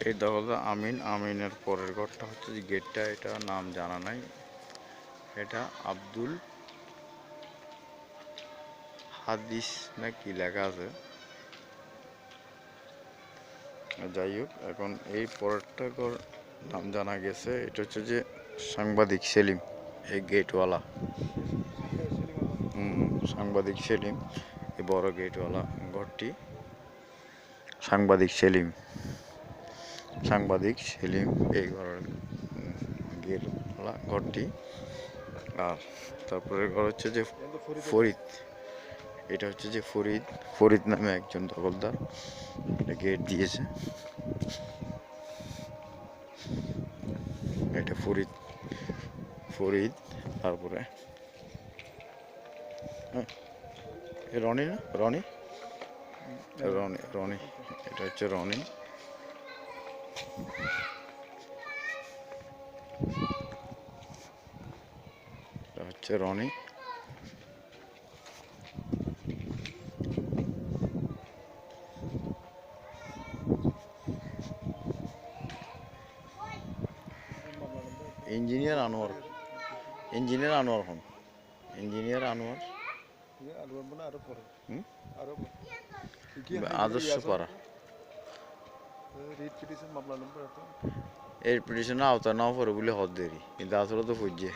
এই দখলদার আমিন। আমিনের পরের ঘরটা হচ্ছে যে গেটটা, এটা নাম জানা নাই, এটা আব্দুল হাদিস না কি লেখা আছে, যাই হোক। এখন এই পরেরটা ঘর নাম জানা গেছে, এটা হচ্ছে যে সাংবাদিক সেলিম, এই গেটওয়ালা। সাংবাদিক সেলিম, এই বড় গেটওয়ালা ঘরটি সাংবাদিক সেলিম। সাংবাদিক সেলিম এই ঘরের গেটওয়ালা ঘরটি। আর তারপরে ঘর হচ্ছে যে ফরিদ, এটা হচ্ছে যে ফরিদ। ফরিদ নামে একজন দখলদার গেট দিয়েছে, এটা ফরিদ। ফরিদ তারপরে রনি না, রনি রনি রনি এটা হচ্ছে রনি। এটা হচ্ছে রনি। ইঞ্জিনিয়ার আনোয়ার, ইঞ্জিনিয়ার আনোয়ার হন, ইঞ্জিনিয়ার আনোয়ার আদর্শ পাড়া। এর পিটিশনের আওতায় নাও পড়ে বলে হদ দেরি, কিন্তু আসলে তো ফুজছে।